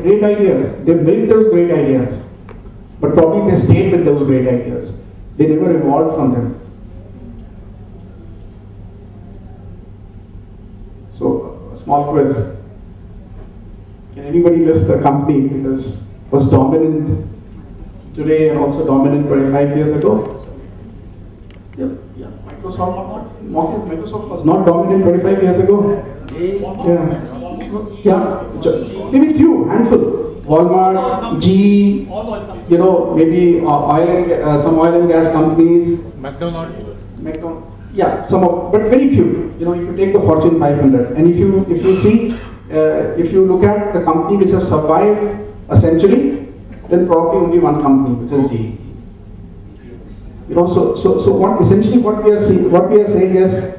great ideas. They built those great ideas. But probably they stayed with those great ideas. They never evolved from them. So, a small quiz. Can anybody list a company which was dominant today and also dominant 25 years ago? Yeah. Microsoft was not dominant 25 years ago. Yeah. Maybe few, handful. Walmart, GE, maybe some oil and gas companies. McDonald's. Yeah, but very few. If you take the Fortune 500, and if you see, if you look at the company which has survived a century, then probably only one company, which is GE. So what we are saying is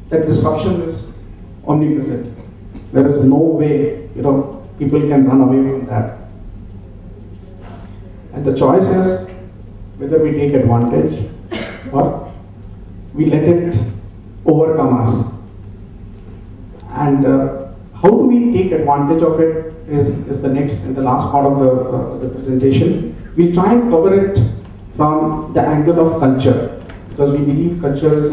that disruption is omnipresent. There is no way, people can run away from that. And the choice is whether we take advantage or we let it overcome us. And how do we take advantage of it is the next and the last part of the presentation. We'll try and cover it from the angle of culture, because we believe culture is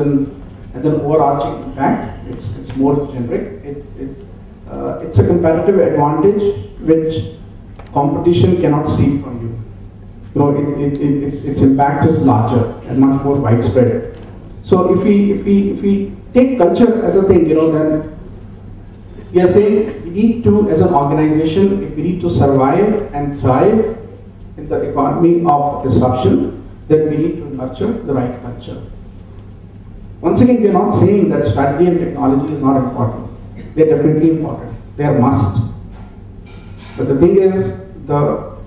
as an overarching impact. It's more generic. It's a comparative advantage which competition cannot steal from you. Its impact is larger and much more widespread. So if we take culture as a thing, then we are saying we need to, as an organization, if we need to survive and thrive in the economy of disruption, then we need to nurture the right culture. Once again, we are not saying that strategy and technology is not important. They are definitely important. They are must. But the thing is, the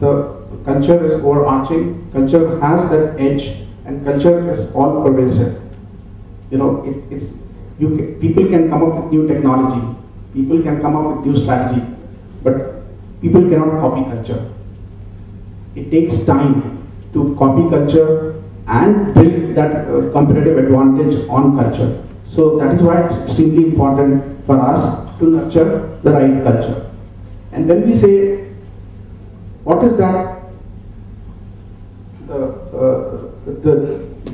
culture is overarching. Culture has that edge, and culture is all pervasive. People can come up with new technology. People can come up with new strategy, but people cannot copy culture. It takes time to copy culture and build that competitive advantage on culture. So that is why it's extremely important for us to nurture the right culture. And when we say, what is that,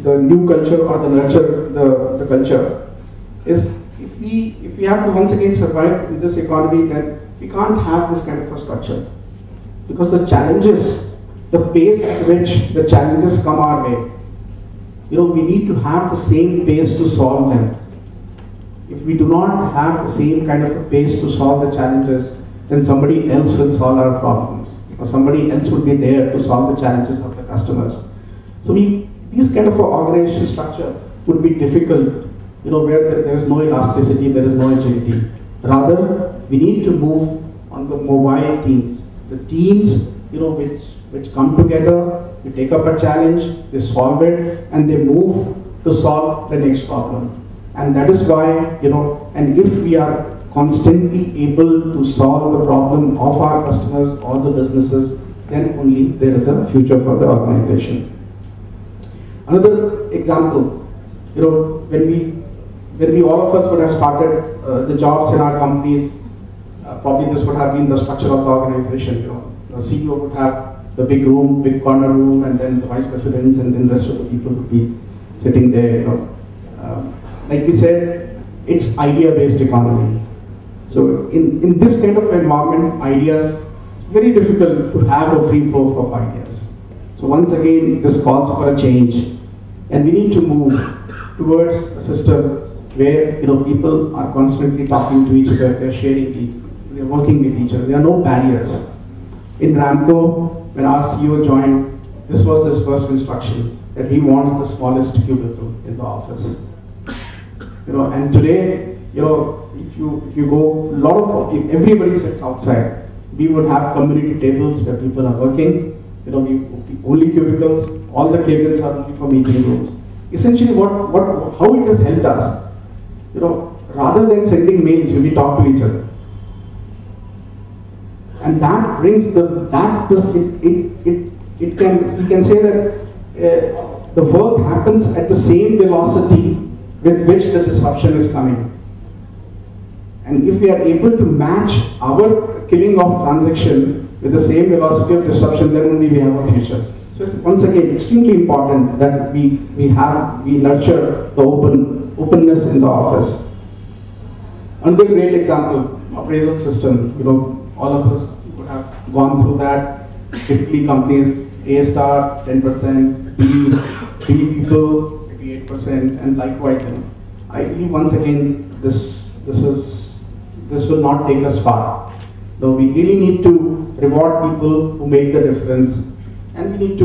the new culture or the nurture the culture, is if we have to once again survive in this economy, then we can't have this kind of a structure. Because the challenges, the pace at which the challenges come our way, we need to have the same pace to solve them. If we do not have the same kind of a pace to solve the challenges, then somebody else will solve our problems, or somebody else will be there to solve the challenges of the customers. So these kind of an organization structure would be difficult, where there is no elasticity, there is no agility. Rather, we need to move on the mobile teams, the teams, which come together, they take up a challenge, they solve it, and they move to solve the next problem. And that is why, and if we are constantly able to solve the problem of our customers or the businesses, then only there is a future for the organization. Another example, when we all of us would have started the jobs in our companies, probably this would have been the structure of the organization. The CEO would have the big room, big corner room, and then the vice presidents, and then the rest of the people would be sitting there. Like we said, it's idea-based economy. So in this kind of environment, ideas, it's very difficult to have a free flow of ideas. So once again, this calls for a change, and we need to move towards a system where people are constantly talking to each other, they're sharing, they're working with each other. There are no barriers. In Ramco, when our CEO joined, this was his first instruction, that he wants the smallest cubicle in the office. And today, if you go, everybody sits outside. We would have community tables where people are working. Only cubicles. All the cabins are only for meeting rooms. Essentially, how it has helped us. Rather than sending mails, we talk to each other. And that brings we can say that the work happens at the same velocity with which the disruption is coming. And if we are able to match our killing of transaction with the same velocity of disruption, then only we have a future. So it's once again extremely important that we nurture the openness in the office. Another great example, appraisal system. All of us would have gone through that. Typically companies A star 10%, B people maybe 8%, and likewise. I believe once again this will not take us far. So we really need to reward people who make the difference, and we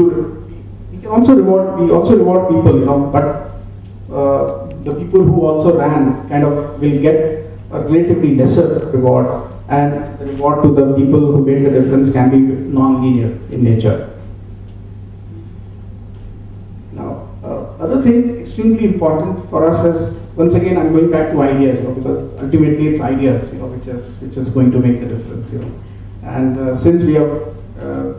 also reward people, but the people who also ran kind of will get a relatively lesser reward, and the reward to the people who made the difference can be non-linear in nature. Now, other thing extremely important for us is, once again, I'm going back to ideas, because ultimately it's ideas, which is going to make the difference, And since we are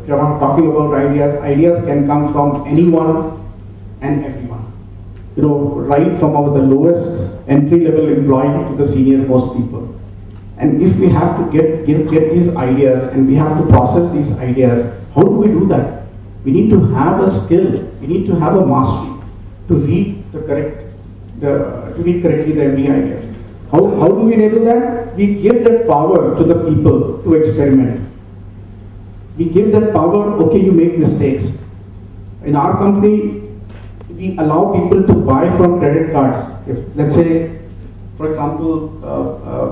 not talking about ideas can come from anyone and everyone. Right from the lowest entry-level employee to the senior-most people. And if we have to get these ideas and we have to process these ideas, how do we do that? We need to have a skill. We need to have a mastery to read correctly the every idea. How do we enable that? We give that power to the people to experiment. We give that power. Okay, you make mistakes. In our company, we allow people to buy from credit cards. If, let's say, for example,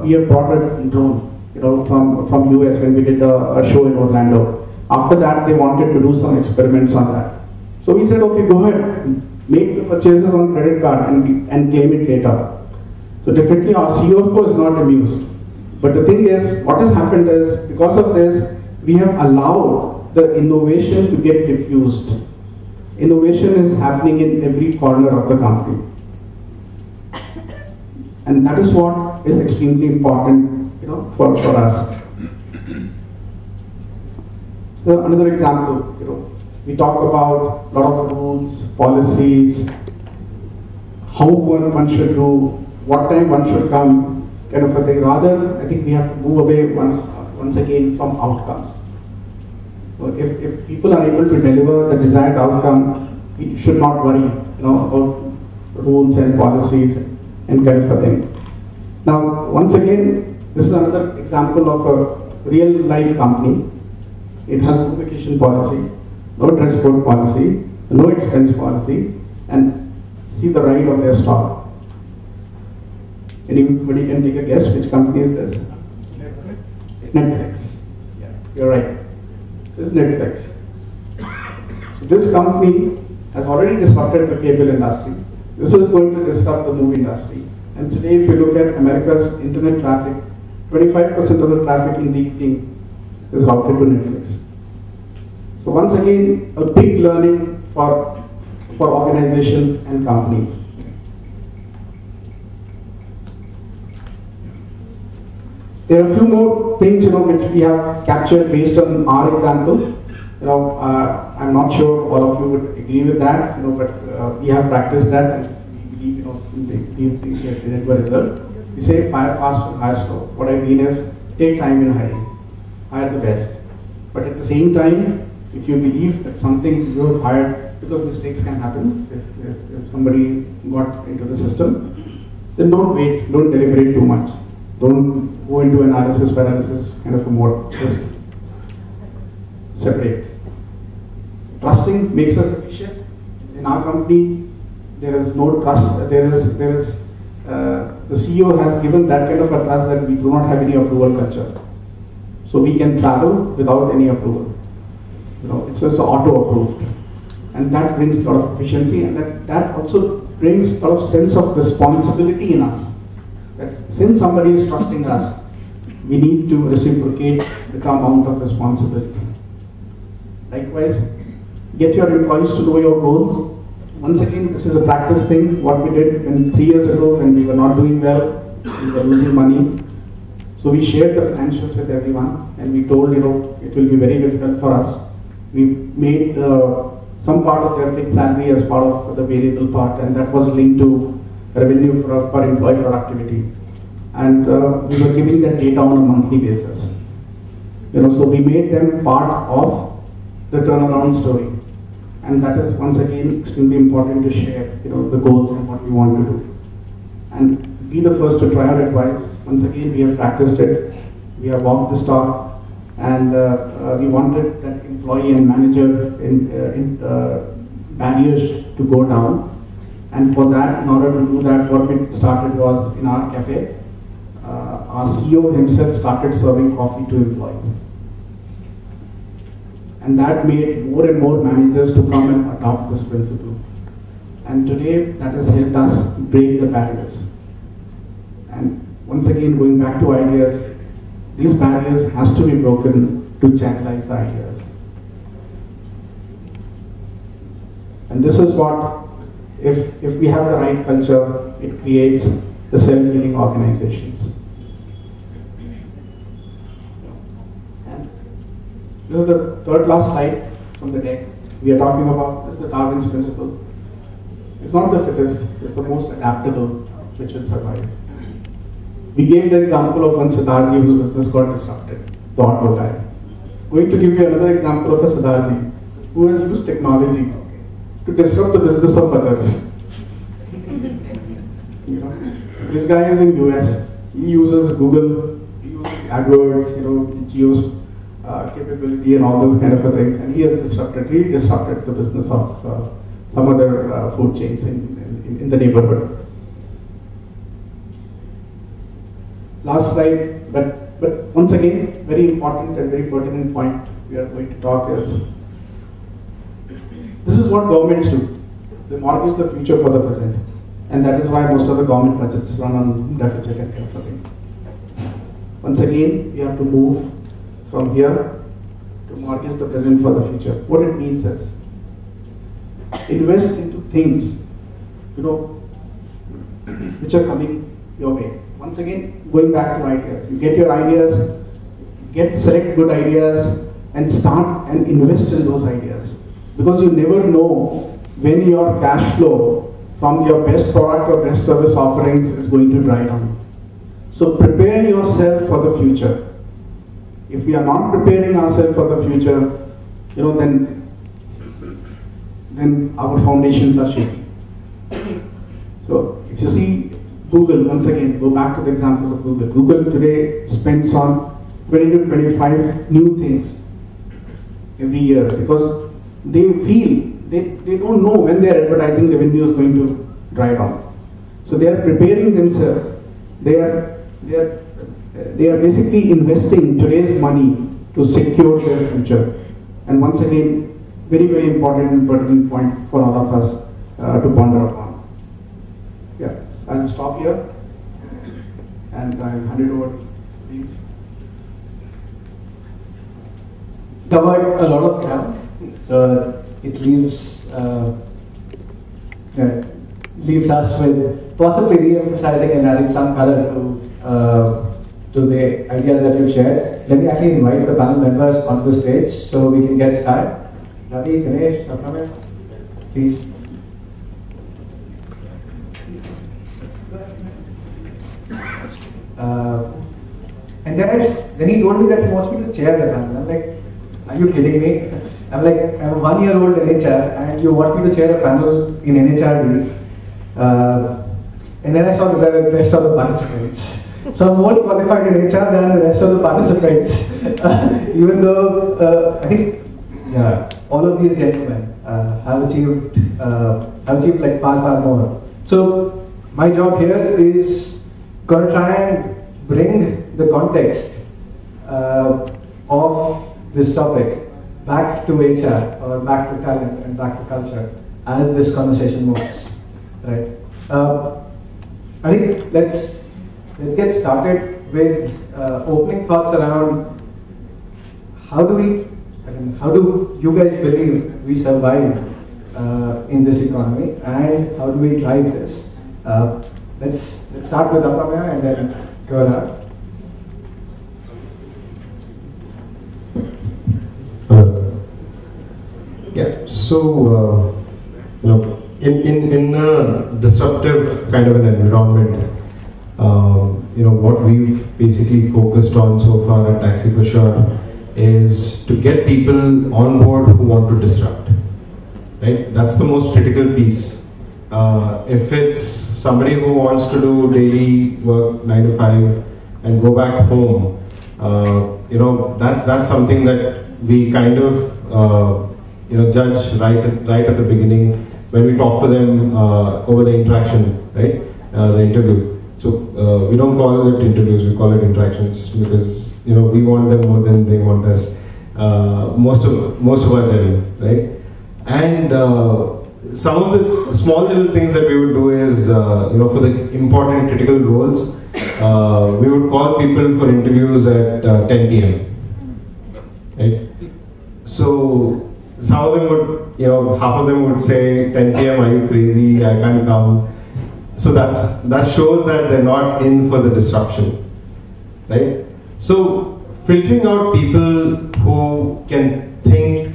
we have bought a drone, from US when we did a show in Orlando. After that, they wanted to do some experiments on that. So we said, okay, go ahead, make the purchases on credit card and claim it later. So definitely our CFO is not amused. But the thing is, what has happened is, because of this, we have allowed the innovation to get diffused. Innovation is happening in every corner of the company. And that is what is extremely important, for us. So another example, we talk about a lot of rules, policies, how one should do, what time one should come, kind of a thing. Rather, I think we have to move away once again from outcomes. So if people are able to deliver the desired outcome, we should not worry, about rules and policies and kind of a thing. Now, once again, this is another example of a real life company. It has no vacation policy, no dress code policy, no expense policy, and see the right of their stock. Anybody can take a guess which company is this? Netflix. Yeah, you're right. This is Netflix. So this company has already disrupted the cable industry. This is going to disrupt the movie industry. And today, if you look at America's internet traffic, 25% of the traffic in the evening is routed to Netflix. So once again, a big learning for organizations and companies. There are a few more things, which we have captured based on our example. I'm not sure all of you would agree with that, but we have practiced that, and we believe, these things get deliver result. We say fire fast and hire slow. What I mean is, take time in hiring, hire the best. But at the same time, if you believe that something you have hired, because mistakes can happen, if somebody got into the system, then don't wait, don't deliberate too much. Don't go into analysis paralysis kind of a mode. Just separate. Trusting makes us efficient. In our company, there is no trust. The CEO has given that kind of a trust that we do not have any approval culture. So we can travel without any approval. It's also auto-approved. And that brings a lot of efficiency, and that also brings a lot of sense of responsibility in us. That since somebody is trusting us, we need to reciprocate the amount of responsibility. Likewise, get your employees to know your goals. Once again, this is a practice thing. What we did 3 years ago when we were not doing well, we were losing money. So we shared the financials with everyone, and we told, it will be very difficult for us. We made some part of their fixed salary as part of the variable part, and that was linked to revenue per employee productivity. And we were giving that data on a monthly basis. So we made them part of the turnaround story. And that is once again extremely important to share, the goals and what we want to do. And be the first to try our advice. Once again, we have practiced it. We have walked this talk, and we wanted that employee and manager barriers to go down. And for that, in order to do that, what we started was in our cafe, our CEO himself started serving coffee to employees. And that made more and more managers to come and adopt this principle. And today, that has helped us break the barriers. And once again, going back to ideas, these barriers has to be broken to channelize the ideas. And this is what, if we have the right culture, it creates the self-healing organizations. And this is the third last slide from the deck. We are talking about this is the Darwin's principle. It's not the fittest, it's the most adaptable which will survive. We gave the example of one Siddharji whose business got disrupted, the auto guy. Going to give you another example of a Siddharji who has used technology to disrupt the business of others. This guy is in US. He uses Google, he uses AdWords, Geo's capability and all those kind of things, and he has really disrupted the business of some other food chains in the neighborhood. Last slide, but once again, very important and very pertinent point we are going to talk is, this is what governments do. They mortgage the future for the present. And that is why most of the government budgets run on deficit and kind of thing. Once again, we have to move from here to mortgage the present for the future. What it means is, invest into things, which are coming your way. Once again, going back to ideas. You get your ideas, select good ideas, and start and invest in those ideas. Because you never know when your cash flow from your best product or best service offerings is going to dry down. So prepare yourself for the future. If we are not preparing ourselves for the future, then our foundations are shaky. So if you see Google, once again, go back to the example of Google. Google today spends on 20 to 25 new things every year because they feel they don't know when their advertising revenue is going to dry down. So they are preparing themselves. They are basically investing today's money to secure their future. And once again, very, very important and pertinent point for all of us to ponder upon. Yeah, I'll stop here and I'll hand it over to Steve. Covered a lot of ground, so it leaves us with possibly re-emphasizing and adding some color to the ideas that you've shared. Let me actually invite the panel members onto the stage so we can get started. Ravi, Ganesh, Dr. Please. And then he told me that he wants me to chair the panel. I'm like, are you kidding me? I'm like, I'm a 1-year-old NHR and you want me to chair a panel in NHRD. And then I saw the rest of the participants. So I'm more qualified in HR than the rest of the participants. Even though I think all of these gentlemen have achieved like far more. So my job here is going to try and bring the context of this topic back to HR or back to talent and back to culture as this conversation moves, right? I think let's get started with opening thoughts around how do you guys believe we survive in this economy and how do we drive this? Let's start with Apamya and then go around. Yeah, so in a disruptive kind of an environment, what we've basically focused on so far at Taxi for Sure is to get people on board who want to disrupt. Right? That's the most critical piece. If it's somebody who wants to do daily work 9 to 5 and go back home, that's something that we kind of judge right at the beginning when we talk to them over the interaction, right? The interview. So we don't call it interviews, we call it interactions, because we want them more than they want us. Most of our journey, right? And some of the small little things that we would do is, for the important critical roles, we would call people for interviews at 10 p.m. Right? So some of them would, half of them would say, 10 p.m. are you crazy? I can't come. So that shows that they're not in for the disruption, right? So filtering out people who can think,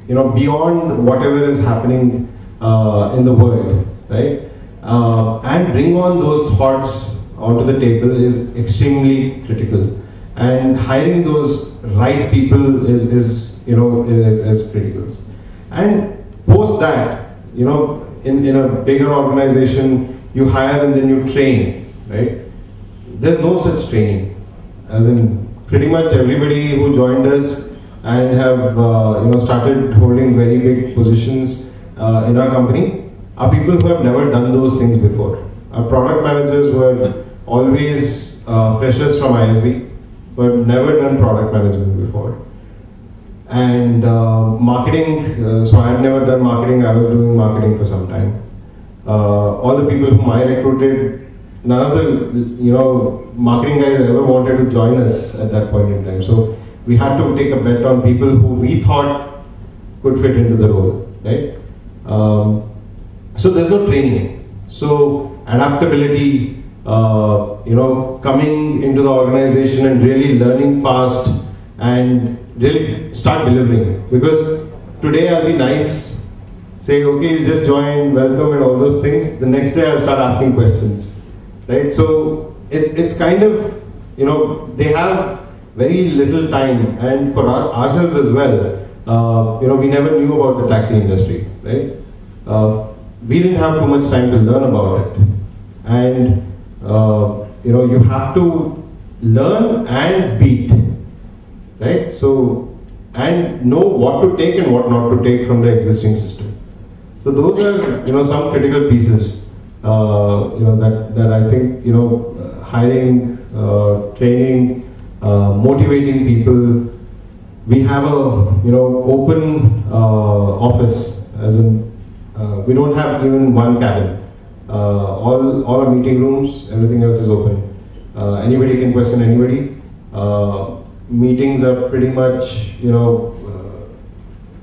beyond whatever is happening in the world, right? And bring on those thoughts onto the table is extremely critical. And hiring those right people is critical. And post that, in a bigger organization, you hire and then you train, right? There's no such training. As in, pretty much everybody who joined us and have started holding very big positions in our company are people who have never done those things before. Our product managers were always freshers from ISB, who had never done product management before. And marketing, so I had never done marketing, I was doing marketing for some time. All the people whom I recruited, none of the marketing guys ever wanted to join us at that point in time. So we had to take a bet on people who we thought could fit into the role, right? So there's no training. So adaptability, coming into the organization and really learning fast and really start delivering. Because today I'll be nice, say, okay, you just joined, welcome and all those things. The next day I'll start asking questions, right? So it's kind of, they have very little time, and for ourselves as well, we never knew about the taxi industry, right? We didn't have too much time to learn about it. And, you have to learn and beat, right? So, and know what to take and what not to take from the existing system. So those are, some critical pieces, that I think, hiring, training, motivating people. We have a open office, as in we don't have even one cabin. All our meeting rooms, everything else is open. Anybody can question anybody. Meetings are pretty much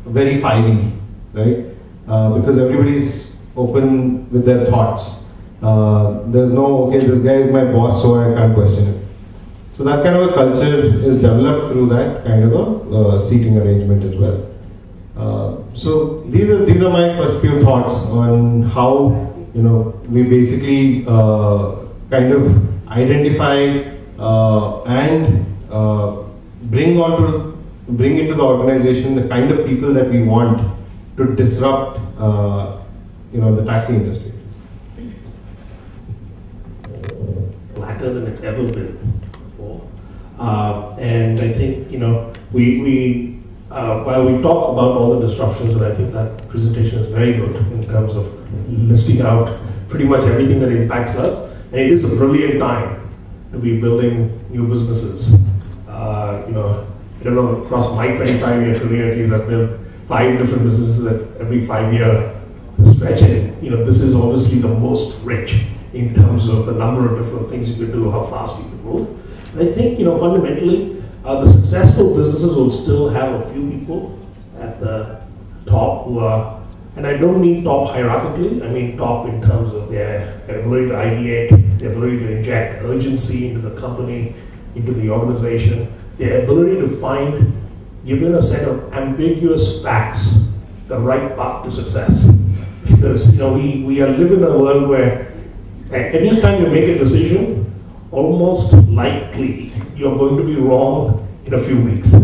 very fiery, right? Because everybody's open with their thoughts. There's no, okay, this guy is my boss, so I can't question him. So that kind of a culture is developed through that kind of a seating arrangement as well. So these are my first few thoughts on how we basically kind of identify and bring into the organization the kind of people that we want to disrupt the taxi industry. Flatter than it's ever been before. And I think, while we talk about all the disruptions, and I think that presentation is very good in terms of listing out pretty much everything that impacts us. And it is a brilliant time to be building new businesses. I don't know, across my 25-year career, at least I've built 5 different businesses at every 5-year stretch. And this is obviously the most rich in terms of the number of different things you can do, how fast you can move. And I think, fundamentally, the successful businesses will still have a few people at the top who are, and I don't mean top hierarchically, I mean top in terms of their ability to ideate, their ability to inject urgency into the company, into the organization, their ability to find, given a set of ambiguous facts, the right path to success. Because we are living in a world where any time you make a decision, almost likely you're going to be wrong in a few weeks.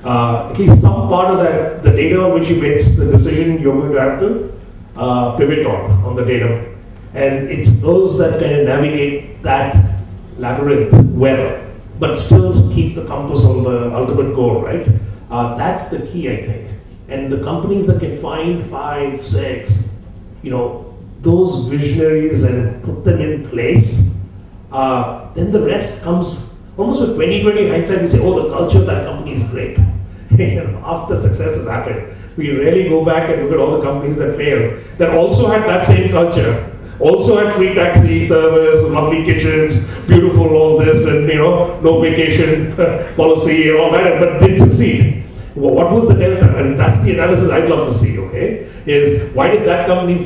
At least some part of that, the data on which he makes the decision, you're going to have to pivot on the data. And it's those that can navigate that labyrinth well, but still keep the compass on the ultimate goal, right? That's the key, I think. And the companies that can find 5, 6, those visionaries and put them in place, then the rest comes almost with 20/20 hindsight. We say, oh, the culture of that company is great. After success has happened, we rarely go back and look at all the companies that failed, that also had that same culture, also had free taxi service, lovely kitchens, beautiful all this, and no vacation policy and all that, but didn't succeed. What was the delta? And that's the analysis I'd love to see, okay? Is why did that company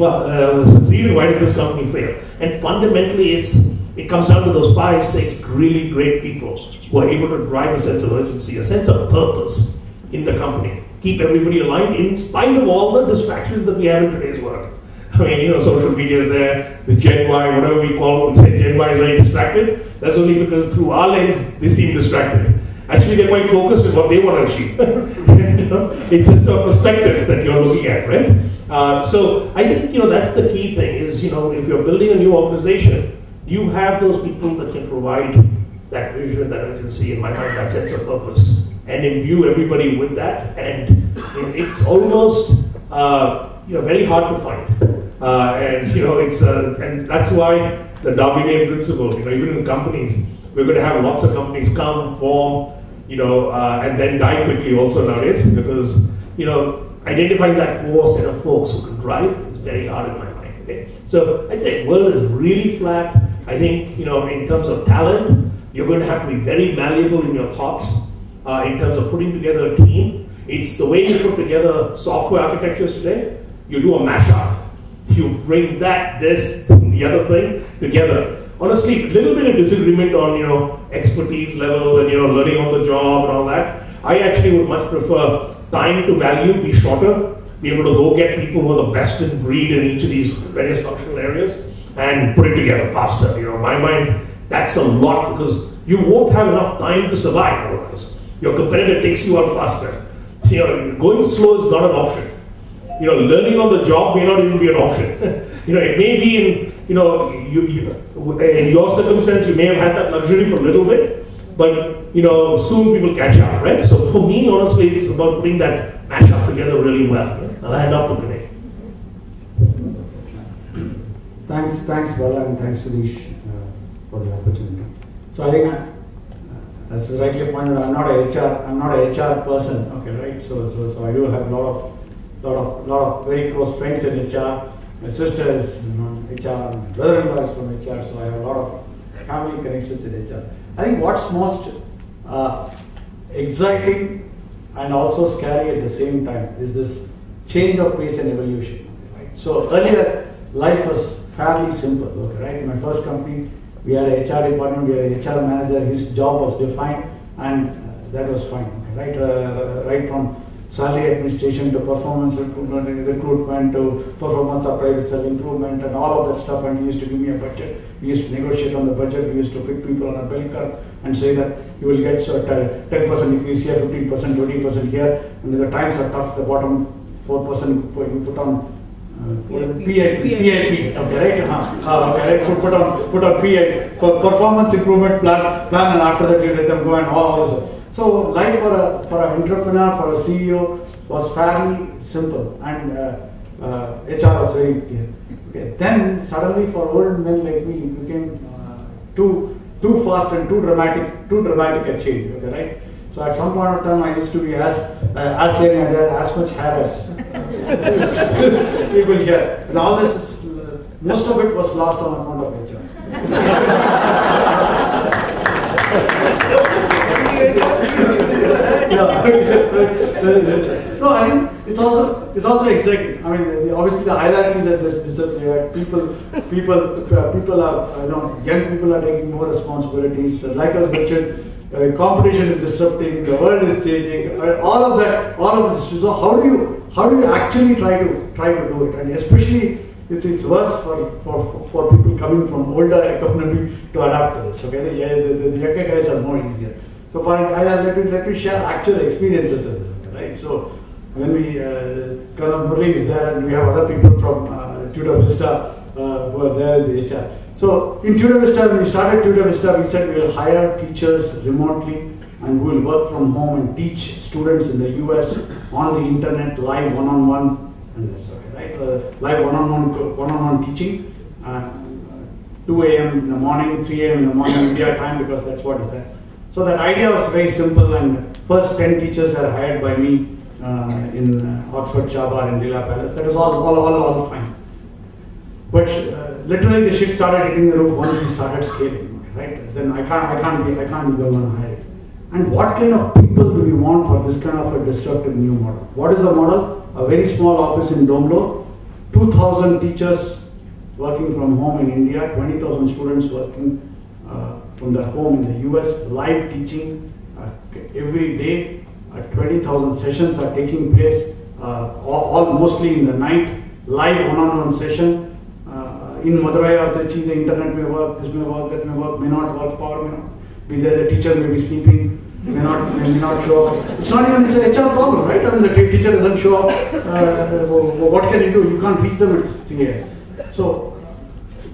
succeed and why did this company fail? And fundamentally, it comes down to those 5, 6 really great people who are able to drive a sense of urgency, a sense of purpose in the company. Keep everybody aligned in spite of all the distractions that we have in today's world. I mean, social media is there, the Gen Y, whatever we call it, say Gen Y is very distracted. That's only because through our lens, they seem distracted. Actually, they're quite focused on what they want to achieve. It's just a perspective that you're looking at, right? So I think, that's the key thing is, if you're building a new organization, you have those people that can provide that vision, that urgency, in my mind, that sense of purpose, and imbue everybody with that. And it's almost, very hard to find. And that's why the Darwinian principle, even in companies, we're going to have lots of companies come, form, and then die quickly also nowadays, because, identifying that core set of folks who can drive is very hard in my mind. Okay? So I'd say world is really flat. I think, in terms of talent, you're going to have to be very malleable in your thoughts, in terms of putting together a team. It's the way you put together software architectures today. You do a mashup. You bring that, this, the other thing together. Honestly, a little bit of disagreement on, expertise level and, learning on the job and all that. I actually would much prefer time to value be shorter, be able to go get people who are the best in breed in each of these various functional areas and put it together faster. In my mind, that's a lot because you won't have enough time to survive otherwise. Your competitor takes you out faster. Going slow is not an option. Learning on the job may not even be an option. It may be in, in your circumstance, you may have had that luxury for a little bit, but, soon people catch up, right? So for me, honestly, it's about putting that mashup together really well. And I love to today. Thanks, Bala, and thanks, Sudesh, for the opportunity. So I think, as rightly pointed, I'm not a HR person, okay, right? So I do have a lot of very close friends in HR. My sister is HR, my brother-in-law is from HR, so I have a lot of family connections in HR. I think what's most exciting and also scary at the same time is this change of pace and evolution. Right? So earlier, life was fairly simple. Okay, right? In my first company, we had a HR department, we had a HR manager. His job was defined, and that was fine. Okay, right? Right from salary administration to performance recruitment to performance appraisal improvement and all of that stuff, and he used to give me a budget. We used to negotiate on the budget. We used to fit people on a bell curve and say that you will get 10% increase here, 15%, 20% here, and if the times are tough, the bottom 4% you put on what is it? PIP, okay, right? Okay, right. Put on PIP, performance improvement plan, and after that you let them go and all this. So life for an entrepreneur, for a CEO was fairly simple, and HR was very clear. Okay. Then suddenly for old men like me, it became too fast and too dramatic a change. Okay, right? So at some point of time, I used to be as young and had as much hair as people here, and all this, most of it was lost on account of HR. No, I think it's also exciting. I mean, obviously the hierarchies have disappeared. People are, young people are taking more responsibilities. Like I was mentioned, competition is disrupting. The world is changing. All of this. So how do you actually try to do it? And especially it's worse for people coming from older economy to adapt to this. Okay, the younger guys are more easier. So let me share actual experiences of this, right? So when we, Colonel Murli is there, and we have other people from Tutor Vista who are there in the HR. So in Tutor Vista, when we started Tutor Vista, we said we will hire teachers remotely and we will work from home and teach students in the US on the internet, live one-on-one, and that's okay, right? Live one-on-one teaching, 2 a.m. in the morning, 3 a.m. in the morning India time, because that's what is there. So that idea was very simple, and first 10 teachers are hired by me in Oxford Chabar and Lila Palace. That was all fine. But literally the shit started hitting the roof once we started scaling, right? Then I can't go on higher. And what kind of people do we want for this kind of a disruptive new model? What is the model? A very small office in Bangalore, 2,000 teachers working from home in India, 20,000 students working from their home in the US, live teaching every day. 20,000 sessions are taking place, all mostly in the night, live one-on-one session. In Madurai or Trichy, the internet may work, this may work, that may work, may not work, power may not be there, the teacher may be sleeping, may not show up. It's not even, it's an HR problem, right? I mean, the teacher doesn't show up, what can you do? You can't reach them at 3 a.m. So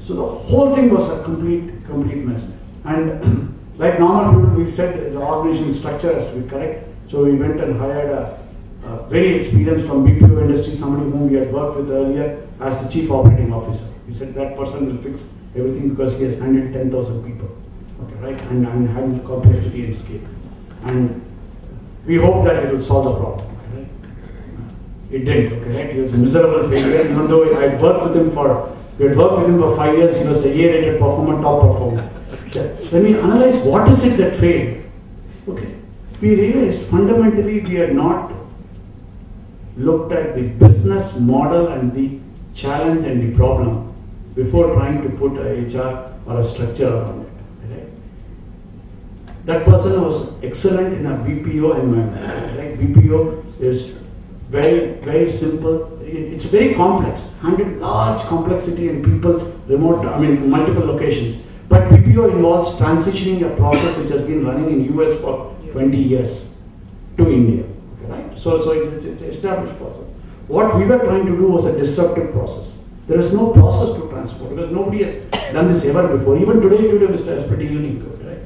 the whole thing was a complete mess. And like normal people, we said the organization structure has to be correct. So we went and hired a very experienced from BPO industry, somebody whom we had worked with earlier as the chief operating officer. We said that person will fix everything because he has handled 10,000 people, okay, right? And handled complexity and scale. And we hope that it will solve the problem. Okay, right? It didn't. Okay, right? He was a miserable failure. Even though we had worked with him for 5 years, he was a A-rated performer, top performer. When we analyze what is it that failed, okay, we realized fundamentally we had not looked at the business model and the challenge and the problem before trying to put a HR or a structure around it. Right? That person was excellent in a BPO environment. Right? BPO is very simple. It's very complex, handling large complexity and people remote, multiple locations. But BPO involves transitioning a process which has been running in US for 20 years to India. Right? So it's an established process. What we were trying to do was a disruptive process. There is no process to transform because nobody has done this ever before. Even today, Tutor Vista is pretty unique. Okay, right?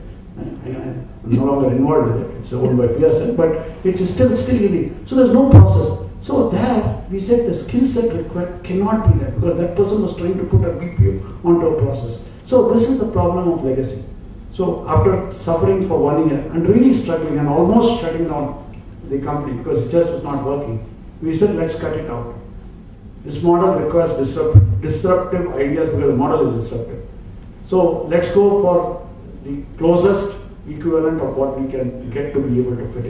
I'm no longer involved with it. It's owned by PSL, but it's still unique. So there's no process. So there, we said the skill set required cannot be there because that person was trying to put a BPO onto a process. So this is the problem of legacy. So after suffering for 1 year and really struggling and almost shutting down the company because it just was not working, we said let's cut it out. This model requires disruptive ideas because the model is disruptive. So let's go for the closest equivalent of what we can get to be able to fit.